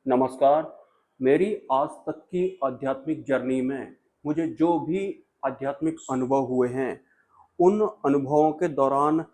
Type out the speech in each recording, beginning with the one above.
नमस्कार। मेरी आज तक की आध्यात्मिक जर्नी में मुझे जो भी आध्यात्मिक अनुभव हुए हैं, उन अनुभवों के दौरान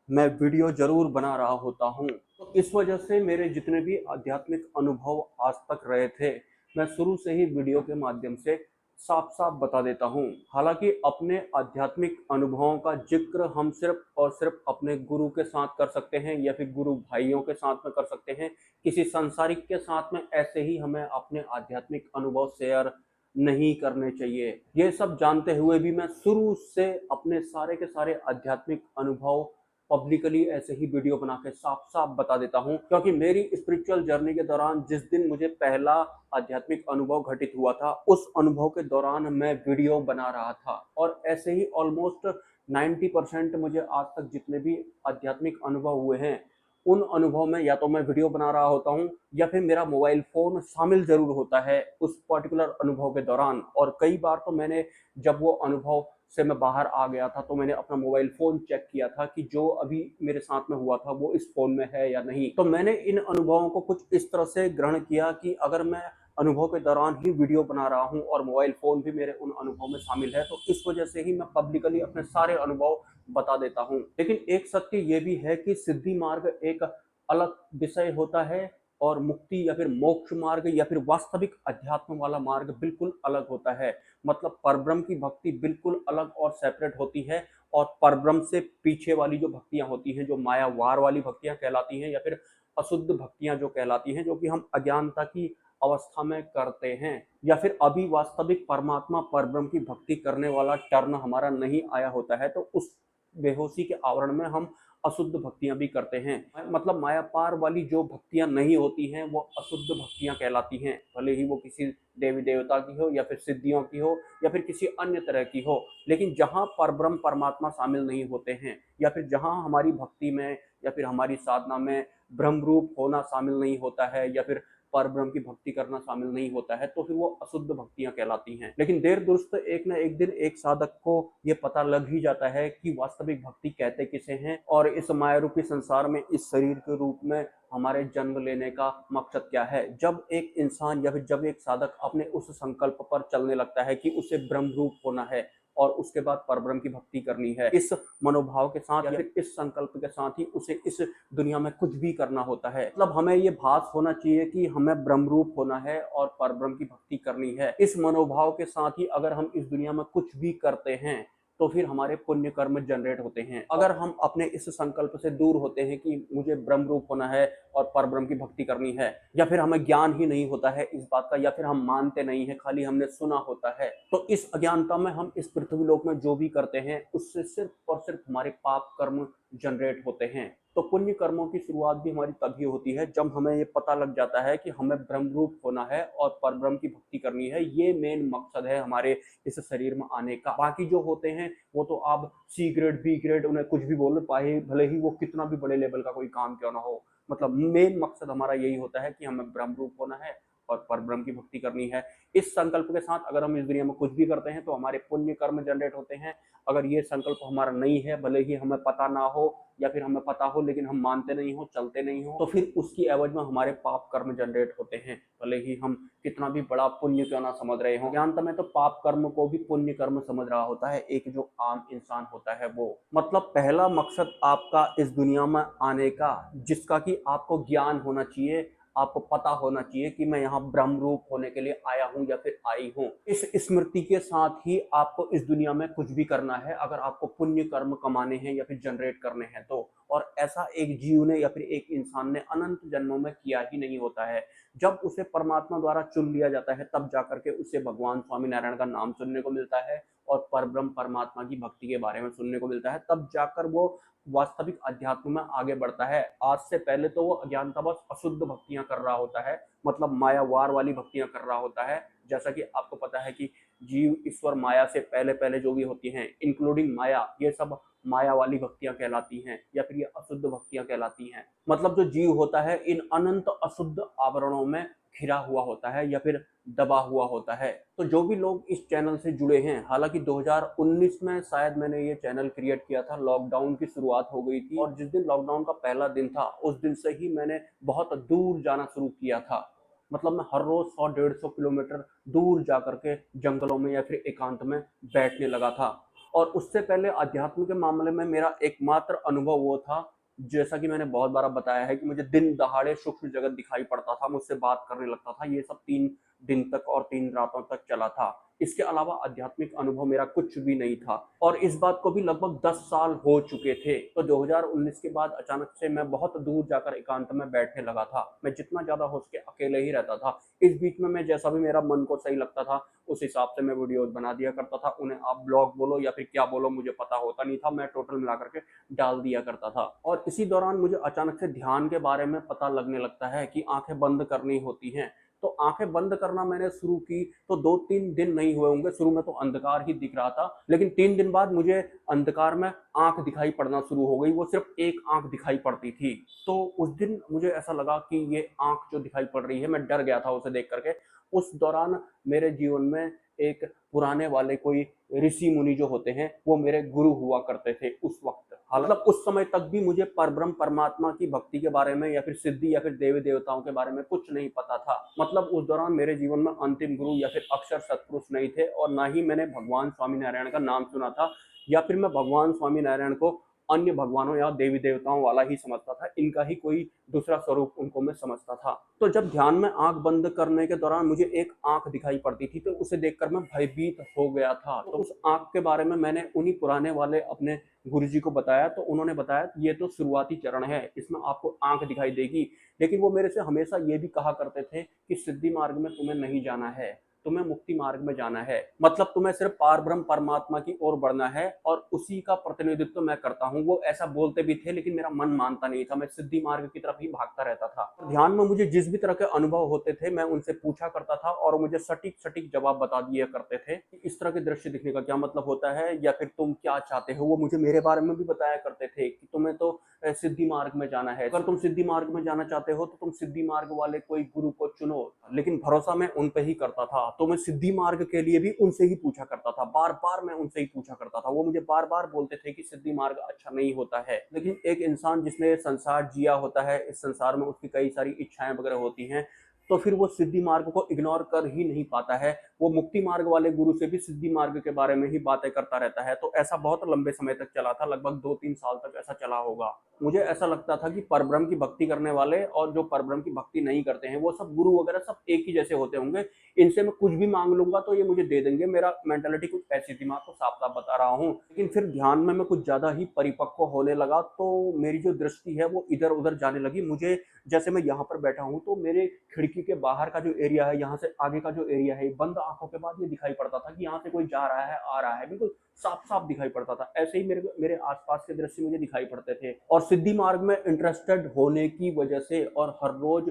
मैं वीडियो ज़रूर बना रहा होता हूँ। तो इस वजह से मेरे जितने भी आध्यात्मिक अनुभव आज तक रहे थे, मैं शुरू से ही वीडियो के माध्यम से साफ-साफ बता देता हूँ। हालाँकि अपने आध्यात्मिक अनुभवों का ज़िक्र हम सिर्फ़ और सिर्फ़ अपने गुरु के साथ कर सकते हैं या फिर गुरु भाइयों के साथ में कर सकते हैं। किसी सांसारिक के साथ में ऐसे ही हमें अपने आध्यात्मिक अनुभव शेयर नहीं करने चाहिए। ये सब जानते हुए भी मैं शुरू से अपने सारे के सारे आध्यात्मिक अनुभव पब्लिकली ऐसे ही वीडियो बना के साफ-साफ बता देता हूँ, क्योंकि मेरी स्पिरिचुअल जर्नी के दौरान जिस दिन मुझे पहला आध्यात्मिक अनुभव घटित हुआ था, उस अनुभव के दौरान मैं वीडियो बना रहा था और ऐसे ही ऑलमोस्ट 90% मुझे आज तक जितने भी आध्यात्मिक अनुभव हुए हैं, उन अनुभव में या तो मैं वीडियो बना रहा होता हूँ या फिर मेरा मोबाइल फ़ोन शामिल ज़रूर होता है उस पर्टिकुलर अनुभव के दौरान। और कई बार तो मैंने जब वो अनुभव से मैं बाहर आ गया था, तो मैंने अपना मोबाइल फ़ोन चेक किया था कि जो अभी मेरे साथ में हुआ था, वो इस फ़ोन में है या नहीं। तो मैंने इन अनुभवों को कुछ इस तरह से ग्रहण किया कि अगर मैं अनुभव के दौरान ही वीडियो बना रहा हूँ और मोबाइल फ़ोन भी मेरे उन अनुभव में शामिल है, तो इस वजह से ही मैं पब्लिकली अपने सारे अनुभव बता देता हूँ। लेकिन एक सत्य ये भी है कि सिद्धि मार्ग एक अलग विषय होता है और मुक्ति या फिर मोक्ष मार्ग या फिर वास्तविक अध्यात्म वाला मार्ग बिल्कुल अलग होता है। मतलब परब्रह्म की भक्ति बिल्कुल अलग और सेपरेट होती है और परब्रह्म से पीछे वाली जो भक्तियाँ होती हैं, जो मायावार वाली भक्तियाँ कहलाती हैं या फिर अशुद्ध भक्तियाँ जो कहलाती हैं, जो कि हम अज्ञानता की अवस्था में करते हैं या फिर अभी वास्तविक परमात्मा परब्रह्म की भक्ति करने वाला टर्न हमारा नहीं आया होता है, तो उस बेहोशी के आवरण में हम अशुद्ध भक्तियां भी करते हैं। मतलब मायापार वाली जो भक्तियां नहीं होती हैं, वो अशुद्ध भक्तियां कहलाती हैं, भले ही वो किसी देवी देवता की हो या फिर सिद्धियों की हो या फिर किसी अन्य तरह की हो। लेकिन जहाँ परब्रह्म परमात्मा शामिल नहीं होते हैं या फिर जहाँ हमारी भक्ति में या फिर हमारी साधना में ब्रह्म रूप होना शामिल नहीं होता है या फिर परब्रह्म की भक्ति करना शामिल नहीं होता है, तो फिर वो अशुद्ध भक्तियां कहलाती हैं। लेकिन देर दुरुस्त एक ना एक दिन एक साधक को ये पता लग ही जाता है कि वास्तविक भक्ति कहते किसे हैं और इस माया रूपी संसार में इस शरीर के रूप में हमारे जन्म लेने का मकसद क्या है। जब एक इंसान या फिर जब एक साधक अपने उस संकल्प पर चलने लगता है कि उसे ब्रह्म रूप होना है और उसके बाद परब्रह्म की भक्ति करनी है, इस मनोभाव के साथ या फिर इस संकल्प के साथ ही उसे इस दुनिया में कुछ भी करना होता है। मतलब हमें ये भास होना चाहिए कि हमें ब्रह्म रूप होना है और परब्रह्म की भक्ति करनी है। इस मनोभाव के साथ ही अगर हम इस दुनिया में कुछ भी करते हैं, तो फिर हमारे पुण्य कर्म जनरेट होते हैं। अगर हम अपने इस संकल्प से दूर होते हैं कि मुझे ब्रह्म रूप होना है और परब्रह्म की भक्ति करनी है, या फिर हमें ज्ञान ही नहीं होता है इस बात का, या फिर हम मानते नहीं है, खाली हमने सुना होता है, तो इस अज्ञानता में हम इस पृथ्वी लोक में जो भी करते हैं, उससे सिर्फ और सिर्फ हमारे पाप कर्म जनरेट होते हैं। तो पुण्य कर्मों की शुरुआत भी हमारी तभी होती है जब हमें ये पता लग जाता है कि हमें ब्रह्म रूप होना है और परब्रह्म की भक्ति करनी है। ये मेन मकसद है हमारे इस शरीर में आने का। बाकी जो होते हैं वो तो आप सी ग्रेड बी ग्रेड उन्हें कुछ भी बोल पाए, भले ही वो कितना भी बड़े लेवल का कोई काम क्यों ना हो। मतलब मेन मकसद हमारा यही होता है कि हमें ब्रह्म रूप होना है और परब्रह्म की भक्ति करनी है। इस संकल्प के साथ अगर हम इस दुनिया में कुछ भी करते हैं तो हमारे पुण्य कर्म जनरेट होते हैं। अगर ये संकल्प हमारा नहीं है, भले ही हमें पता ना हो या फिर हमें पता हो लेकिन हम मानते नहीं हो, चलते नहीं हो, तो फिर उसकी एवज में हमारे पाप कर्म जनरेट होते हैं, भले ही हम कितना भी बड़ा पुण्य क्यों ना समझ रहे हो। ज्ञानता में तो पाप कर्म को भी पुण्य कर्म समझ रहा होता है एक जो आम इंसान होता है वो। मतलब पहला मकसद आपका इस दुनिया में आने का, जिसका कि आपको ज्ञान होना चाहिए, आपको पता होना चाहिए कि मैं यहाँ ब्रह्म रूप होने के लिए आया हूँ या फिर आई हूँ। इस स्मृति के साथ ही आपको इस दुनिया में कुछ भी करना है, अगर आपको पुण्य कर्म कमाने हैं या फिर जनरेट करने हैं तो। और ऐसा एक जीव ने या फिर एक इंसान ने अनंत जन्मों में किया ही नहीं होता है। जब उसे परमात्मा द्वारा चुन लिया जाता है, तब जाकर के उसे भगवान स्वामी नारायण का नाम सुनने को मिलता है और परब्रह्म परमात्मा की भक्ति के बारे में सुनने को मिलता है। तब जाकर वो वास्तविक अध्यात्म में आगे बढ़ता है। आज से पहले तो वो अज्ञानतावश अशुद्ध भक्तियां कर रहा होता है, मतलब मायावार वाली भक्तियां कर रहा होता है। जैसा कि आपको पता है कि जीव ईश्वर माया से पहले पहले जो भी होती हैं, इंक्लूडिंग माया, ये सब माया वाली भक्तियां कहलाती हैं या फिर ये अशुद्ध भक्तियां कहलाती हैं। मतलब जो जीव होता है इन अनंत अशुद्ध आवरणों में घिरा हुआ होता है या फिर दबा हुआ होता है। तो जो भी लोग इस चैनल से जुड़े हैं, हालांकि 2019 में शायद मैंने ये चैनल क्रिएट किया था, लॉकडाउन की शुरुआत हो गई थी और जिस दिन लॉकडाउन का पहला दिन था, उस दिन से ही मैंने बहुत दूर जाना शुरू किया था। मतलब मैं हर रोज 100-150 किलोमीटर दूर जा करके जंगलों में या फिर एकांत में बैठने लगा था। और उससे पहले अध्यात्म के मामले में मेरा एकमात्र अनुभव वो था, जैसा कि मैंने बहुत बार बताया है कि मुझे दिन दहाड़े सूक्ष्म जगत दिखाई पड़ता था, मुझसे बात करने लगता था। ये सब 3 दिन तक और 3 रातों तक चला था। इसके अलावा आध्यात्मिक अनुभव मेरा कुछ भी नहीं था, और इस बात को भी लगभग 10 साल हो चुके थे। तो 2019 के बाद अचानक से मैं बहुत दूर जाकर एकांत में बैठने लगा था। मैं जितना ज्यादा हो सके अकेले ही रहता था। इस बीच में मैं जैसा भी मेरा मन को सही लगता था उस हिसाब से मैं वीडियोज बना दिया करता था। उन्हें आप ब्लॉग बोलो या फिर क्या बोलो मुझे पता होता नहीं था, मैं टोटल मिला करके डाल दिया करता था। और इसी दौरान मुझे अचानक से ध्यान के बारे में पता लगने लगता है कि आंखें बंद करनी होती हैं। तो आंखें बंद करना मैंने शुरू की तो 2-3 दिन नहीं हुए होंगे। शुरू में तो अंधकार ही दिख रहा था, लेकिन 3 दिन बाद मुझे अंधकार में आंख दिखाई पड़ना शुरू हो गई। वो सिर्फ एक आंख दिखाई पड़ती थी। तो उस दिन मुझे ऐसा लगा कि ये आंख जो दिखाई पड़ रही है, मैं डर गया था उसे देख करके। उस दौरान मेरे जीवन में एक पुराने वाले कोई ऋषि मुनि जो होते हैं वो मेरे गुरु हुआ करते थे उस वक्त। हालांकि उस समय तक भी मुझे परब्रह्म परमात्मा की भक्ति के बारे में या फिर सिद्धि या फिर देवी देवताओं के बारे में कुछ नहीं पता था। मतलब उस दौरान मेरे जीवन में अंतिम गुरु या फिर अक्षर सत्पुरुष नहीं थे, और ना ही मैंने भगवान स्वामीनारायण का नाम सुना था, या फिर मैं भगवान स्वामीनारायण को अन्य भगवानों या देवी देवताओं वाला ही समझता था। इनका ही कोई दूसरा स्वरूप उनको मैं समझता था। तो जब ध्यान में आंख बंद करने के दौरान मुझे एक आंख दिखाई पड़ती थी, तो उसे देखकर मैं भयभीत हो गया था। तो उस आंख के बारे में मैंने उन्हीं पुराने वाले अपने गुरुजी को बताया, तो उन्होंने बताया ये तो शुरुआती चरण है, इसमें आपको आंख दिखाई देगी। लेकिन वो मेरे से हमेशा ये भी कहा करते थे कि सिद्धि मार्ग में तुम्हें नहीं जाना है, तुम्हें मुक्ति मार्ग में जाना है। मतलब तुम्हें सिर्फ पारब्रह्म परमात्मा की ओर बढ़ना है, और उसी का प्रतिनिधित्व मैं करता हूँ। वो ऐसा बोलते भी थे, लेकिन मेरा मन मानता नहीं था। मैं सिद्धि मार्ग की तरफ ही भागता रहता था। ध्यान में मुझे जिस भी तरह के अनुभव होते थे मैं उनसे पूछा करता था, और मुझे सटीक सटीक जवाब बता दिया करते थे कि इस तरह के दृश्य दिखने का क्या मतलब होता है, या फिर तुम क्या चाहते हो। वो मुझे मेरे बारे में भी बताया करते थे कि तुम्हें तो सिद्धि मार्ग में जाना है, अगर तुम सिद्धि मार्ग में जाना चाहते हो तो तुम सिद्धि मार्ग वाले कोई गुरु को चुनो। लेकिन भरोसा मैं उन पे ही करता था। तो मैं सिद्धि मार्ग के लिए भी उनसे ही पूछा करता था, बार बार मैं उनसे ही पूछा करता था। वो मुझे बार बार बोलते थे कि सिद्धि मार्ग अच्छा नहीं होता है। लेकिन एक इंसान जिसने संसार जिया होता है, इस संसार में उसकी कई सारी इच्छाएं वगैरह होती हैं, तो फिर वो सिद्धि मार्ग को इग्नोर कर ही नहीं पाता है। वो मुक्ति मार्ग वाले गुरु से भी सिद्धि मार्ग के बारे में ही बातें करता रहता है। तो ऐसा बहुत लंबे समय तक चला था, लगभग 2-3 साल तक ऐसा चला होगा। मुझे ऐसा लगता था कि परब्रह्म की भक्ति करने वाले और जो परब्रह्म की भक्ति नहीं करते हैं वो सब गुरु वगैरह सब एक ही जैसे होते होंगे। इनसे मैं कुछ भी मांग लूंगा तो ये मुझे दे देंगे। मेरा मेंटालिटी कुछ ऐसी थी, मैं आपको साफ साफ बता रहा हूँ। लेकिन फिर ध्यान में मैं कुछ ज्यादा ही परिपक्व होने लगा, तो मेरी जो दृष्टि है वो इधर उधर जाने लगी। मुझे जैसे मैं यहाँ पर बैठा हूँ तो मेरे खिड़की के बाहर का जो एरिया है, यहाँ से आगे का जो एरिया है, बंद आंखों के बाद ये दिखाई पड़ता था कि यहाँ से कोई जा रहा है आ रहा है, बिल्कुल साफ साफ दिखाई पड़ता था। ऐसे ही मेरे मेरे आसपास के दृश्य मुझे दिखाई पड़ते थे। और सिद्धि मार्ग में इंटरेस्टेड होने की वजह से और हर रोज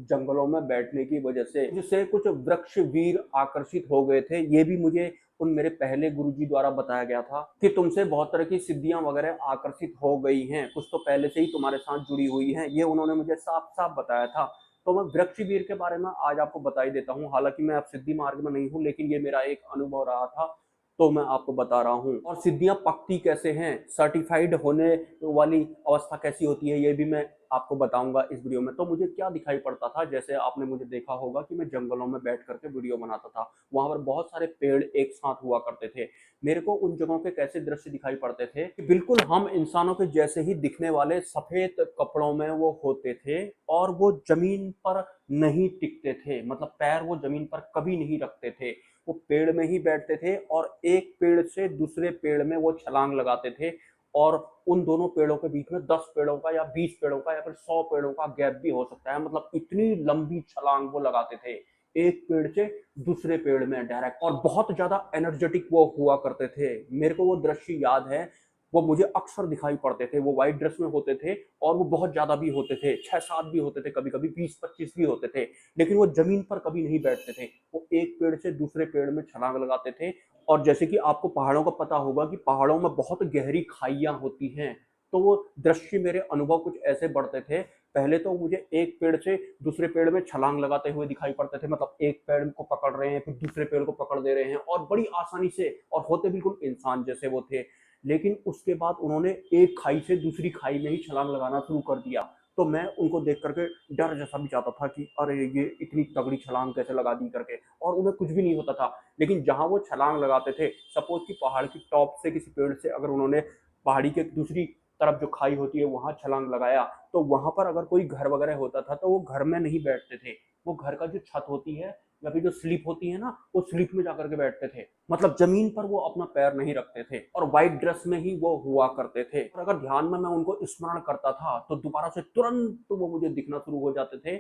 जंगलों में बैठने की वजह से जिससे कुछ वृक्ष वीर आकर्षित हो गए थे। ये भी मुझे उन मेरे पहले गुरुजी द्वारा बताया गया था कि तुमसे बहुत तरह की सिद्धियां वगैरह आकर्षित हो गई हैं, कुछ तो पहले से ही तुम्हारे साथ जुड़ी हुई हैं। ये उन्होंने मुझे साफ साफ बताया था। तो मैं वृक्ष वीर के बारे में आज आपको बता ही देता हूँ। हालांकि मैं अब सिद्धि मार्ग में नहीं हूँ, लेकिन ये मेरा एक अनुभव रहा था, तो मैं आपको बता रहा हूँ। और सिद्धियां पकती कैसे हैं, सर्टिफाइड होने वाली अवस्था कैसी होती है, ये भी मैं आपको बताऊंगा इस वीडियो में। तो मुझे क्या दिखाई पड़ता था, जैसे आपने मुझे देखा होगा कि मैं जंगलों में बैठ करके वीडियो बनाता था। वहां पर बहुत सारे पेड़ एक साथ हुआ करते थे। मेरे को उन जगहों के कैसे दृश्य दिखाई पड़ते थे कि बिल्कुल हम इंसानों के जैसे ही दिखने वाले सफेद कपड़ों में वो होते थे, और वो जमीन पर नहीं टिकते थे। मतलब पैर वो जमीन पर कभी नहीं रखते थे, वो पेड़ में ही बैठते थे, और एक पेड़ से दूसरे पेड़ में वो छलांग लगाते थे। और उन दोनों पेड़ों के बीच में 10 पेड़ों का या 20 पेड़ों का या फिर 100 पेड़ों का गैप भी हो सकता है। मतलब इतनी लंबी छलांग वो लगाते थे एक पेड़ से दूसरे पेड़ में डायरेक्ट, और बहुत ज्यादा एनर्जेटिक वो हुआ करते थे। मेरे को वो दृश्य याद है, वो मुझे अक्सर दिखाई पड़ते थे। वो व्हाइट ड्रेस में होते थे, और वो बहुत ज्यादा भी होते थे, 6-7 भी होते थे, कभी कभी 20-25 भी होते थे। लेकिन वो जमीन पर कभी नहीं बैठते थे, वो एक पेड़ से दूसरे पेड़ में छलांग लगाते थे। और जैसे कि आपको पहाड़ों का पता होगा कि पहाड़ों में बहुत गहरी खाइयां होती हैं, तो वो दृश्य मेरे अनुभव कुछ ऐसे बढ़ते थे। पहले तो मुझे एक पेड़ से दूसरे पेड़ में छलांग लगाते हुए दिखाई पड़ते थे। मतलब एक पेड़ को पकड़ रहे हैं, फिर दूसरे पेड़ को पकड़ दे रहे हैं, और बड़ी आसानी से, और होते बिल्कुल इंसान जैसे वो थे। लेकिन उसके बाद उन्होंने एक खाई से दूसरी खाई में ही छलांग लगाना शुरू कर दिया। तो मैं उनको देख करके डर जैसा भी जाता था कि अरे ये इतनी तगड़ी छलांग कैसे लगा दी करके, और उन्हें कुछ भी नहीं होता था। लेकिन जहाँ वो छलांग लगाते थे, सपोज कि पहाड़ की टॉप से किसी पेड़ से अगर उन्होंने पहाड़ी के दूसरी तरफ जो खाई होती है वहां छलांग लगाया, तो वहां पर अगर कोई घर वगैरह होता था तो वो घर में नहीं बैठते थे, वो घर का जो छत होती है या फिर जो स्लीप होती है ना, वो स्लीप में जाकर के बैठते थे। मतलब जमीन पर वो अपना पैर नहीं रखते थे और व्हाइट ड्रेस में ही वो हुआ करते थे। और अगर ध्यान में मैं उनको स्मरण करता था तो दोबारा से तुरंत वो मुझे दिखना शुरू हो जाते थे।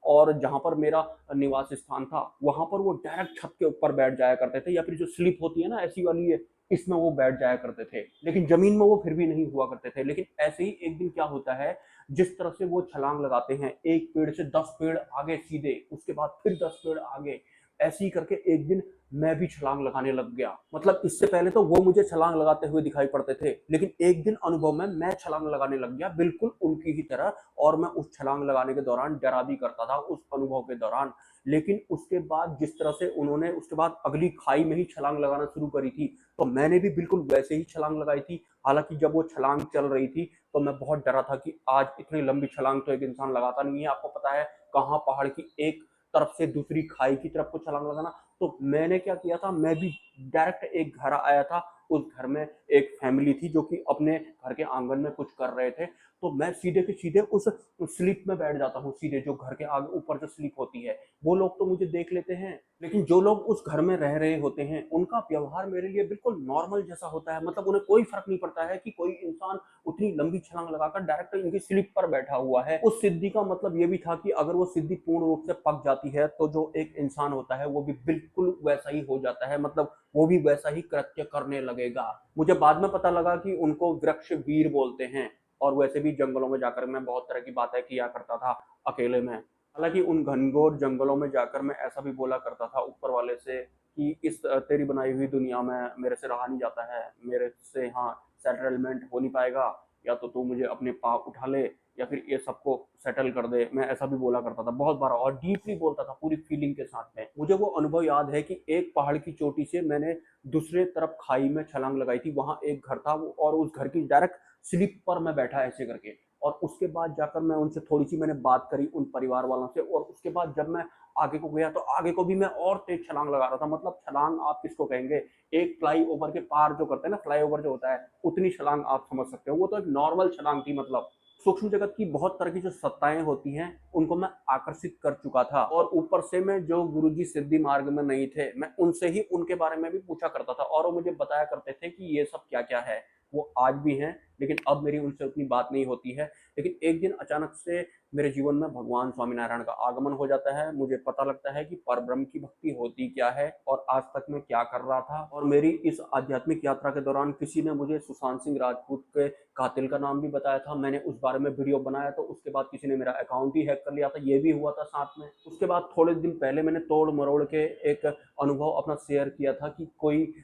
और जहां पर मेरा निवास स्थान था वहां पर वो डायरेक्ट छत के ऊपर बैठ जाया करते थे, या फिर जो स्लीप होती है ना ऐसी वाली है, इसमें वो बैठ जाया करते थे। लेकिन जमीन में वो फिर भी नहीं हुआ करते थे। लेकिन ऐसे ही एक दिन क्या होता है, जिस तरह से वो छलांग लगाते हैं, एक पेड़ से 10 पेड़ आगे सीधे, उसके बाद फिर 10 पेड़ आगे, ऐसे ही करके एक दिन मैं भी छलांग लगाने लग गया। मतलब इससे पहले तो वो मुझे छलांग लगाते हुए दिखाई पड़ते थे, लेकिन एक दिन अनुभव में मैं छलांग लगाने लग गया बिल्कुल उनकी ही तरह। और मैं उस छलांग लगाने के दौरान डरा भी करता था उस अनुभव के दौरान। लेकिन उसके बाद जिस तरह से उन्होंने उसके बाद अगली खाई में ही छलांग लगाना शुरू करी थी, तो मैंने भी बिल्कुल वैसे ही छलांग लगाई थी। हालांकि जब वो छलांग चल रही थी तो मैं बहुत डरा था कि आज इतनी लंबी छलांग तो एक इंसान लगाता नहीं है। आपको पता है कहाँ पहाड़ की एक तरफ से दूसरी खाई की तरफ को छलांग लगाना। तो मैंने क्या किया था, मैं भी डायरेक्ट एक घर आया था। उस घर में एक फैमिली थी जो कि अपने घर के आंगन में कुछ कर रहे थे। तो मैं सीधे के सीधे उस स्लीप में बैठ जाता हूँ, सीधे जो घर के आगे ऊपर जो स्लीप होती है। वो लोग तो मुझे देख लेते हैं, लेकिन जो लोग उस घर में रह रहे होते हैं उनका व्यवहार मेरे लिए बिल्कुल नॉर्मल जैसा होता है। मतलब उन्हें कोई फर्क नहीं पड़ता है कि कोई इंसान उतनी लंबी छलांग लगाकर डायरेक्ट इनकी स्लीप पर बैठा हुआ है। उस सिद्धि का मतलब ये भी था कि अगर वो सिद्धि पूर्ण रूप से पक जाती है तो जो एक इंसान होता है वो भी बिल्कुल वैसा ही हो जाता है। मतलब वो भी वैसा ही कृत्य करने लगेगा। मुझे बाद में पता लगा कि उनको वृक्ष वीर बोलते हैं। और वैसे भी जंगलों में जाकर मैं बहुत तरह की बातें किया करता था अकेले में। हालांकि उन घनघोर जंगलों में जाकर मैं ऐसा भी बोला करता था ऊपर वाले से कि इस तेरी बनाई हुई दुनिया में मेरे से रहा नहीं जाता है, मेरे से यहाँ सेटलमेंट हो नहीं पाएगा, या तो तू मुझे अपने पाँव उठा ले या फिर ये सबको सेटल कर दे। मैं ऐसा भी बोला करता था बहुत बार और डीपली बोलता था पूरी फीलिंग के साथ में। मुझे वो अनुभव याद है कि एक पहाड़ की चोटी से मैंने दूसरे तरफ खाई में छलांग लगाई थी। वहां एक घर था और उस घर की डायरेक्ट स्लिप पर मैं बैठा ऐसे करके। और उसके बाद जाकर मैं उनसे थोड़ी सी मैंने बात करी उन परिवार वालों से, और उसके बाद जब मैं आगे को गया तो आगे को भी मैं और तेज छलांग लगा रहा था। मतलब छलांग आप किसको कहेंगे, एक फ्लाई ओवर के पार जो करते हैं ना, फ्लाई ओवर जो होता है, उतनी छलांग आप समझ सकते हो। वो तो एक नॉर्मल छलांग थी। मतलब सूक्ष्म जगत की बहुत तरह की जो सत्ताएं होती हैं उनको मैं आकर्षित कर चुका था। और ऊपर से मैं जो गुरुजी सिद्धि मार्ग में नहीं थे, मैं उनसे ही उनके बारे में भी पूछा करता था और वो मुझे बताया करते थे कि ये सब क्या क्या है। वो आज भी हैं, लेकिन अब मेरी उनसे उतनी बात नहीं होती है। लेकिन एक दिन अचानक से मेरे जीवन में भगवान स्वामीनारायण का आगमन हो जाता है। मुझे पता लगता है कि परब्रह्म की भक्ति होती क्या है और आज तक मैं क्या कर रहा था। और मेरी इस आध्यात्मिक यात्रा के दौरान किसी ने मुझे सुशांत सिंह राजपूत के कातिल का नाम भी बताया था। मैंने उस बारे में वीडियो बनाया, तो उसके बाद किसी ने मेरा अकाउंट ही हैक कर लिया था, ये भी हुआ था साथ में। उसके बाद थोड़े दिन पहले मैंने तोड़ मरोड़ के एक अनुभव अपना शेयर किया था कि कोई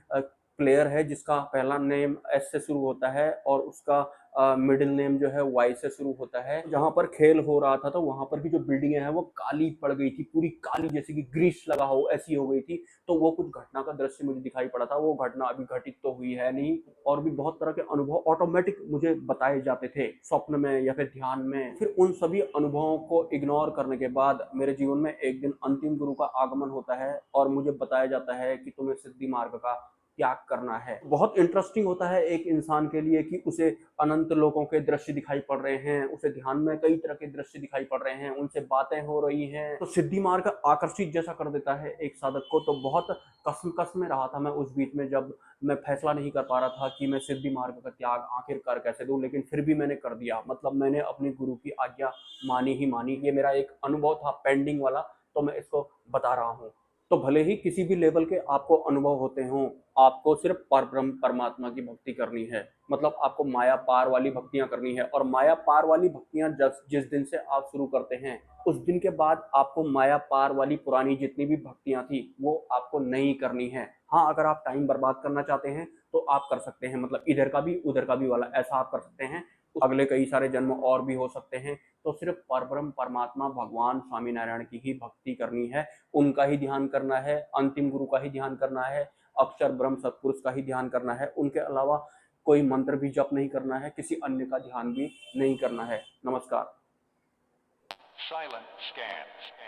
प्लेयर है जिसका पहला नेम एस से शुरू होता है और उसका मिडिल नेम जो है वाई से शुरू होता है। जहां पर खेल हो रहा था तो वहां पर भी जो बिल्डिंगें हैं वो काली पड़ गई थी, पूरी काली, जैसे कि ग्रीस लगा हो ऐसी हो गई थी। तो वो कुछ घटना का दृश्य मुझे दिखाई पड़ा था। वो घटना अभी घटित तो हुई है नहीं। और भी बहुत तरह के अनुभव ऑटोमेटिक मुझे बताए जाते थे स्वप्न में या फिर ध्यान में। फिर उन सभी अनुभवों को इग्नोर करने के बाद मेरे जीवन में एक दिन अंतिम गुरु का आगमन होता है और मुझे बताया जाता है कि तुम्हें सिद्धि मार्ग का त्याग करना है। बहुत इंटरेस्टिंग होता है एक इंसान के लिए कि उसे अनंत लोगों के दृश्य दिखाई पड़ रहे हैं, उसे ध्यान में कई तरह के दृश्य दिखाई पड़ रहे हैं, उनसे बातें हो रही हैं। तो सिद्धि मार्ग आकर्षित जैसा कर देता है एक साधक को। तो बहुत कसम में रहा था मैं उस बीच में, जब मैं फैसला नहीं कर पा रहा था कि मैं सिद्धि मार्ग का त्याग आखिर कर कैसे दूं। लेकिन फिर भी मैंने कर दिया। मतलब मैंने अपनी गुरु की आज्ञा मानी ही मानी। ये मेरा एक अनुभव था पेंडिंग वाला, तो मैं इसको बता रहा हूँ। तो भले ही किसी भी लेवल के आपको अनुभव होते हों, आपको सिर्फ परब्रह्म परमात्मा की भक्ति करनी है। मतलब आपको माया पार वाली भक्तियां करनी है। और माया पार वाली भक्तियां जिस दिन से आप शुरू करते हैं, उस दिन के बाद आपको माया पार वाली पुरानी जितनी भी भक्तियां थी वो आपको नहीं करनी है। हाँ, अगर आप टाइम बर्बाद करना चाहते हैं तो आप कर सकते हैं। मतलब इधर का भी उधर का भी वाला, ऐसा आप कर सकते हैं। अगले कई सारे जन्म और भी हो सकते हैं। तो सिर्फ परब्रह्म परमात्मा भगवान स्वामीनारायण की ही भक्ति करनी है, उनका ही ध्यान करना है, अंतिम गुरु का ही ध्यान करना है, अक्षर ब्रह्म सत्पुरुष का ही ध्यान करना है। उनके अलावा कोई मंत्र भी जप नहीं करना है, किसी अन्य का ध्यान भी नहीं करना है। नमस्कार। Silent scans.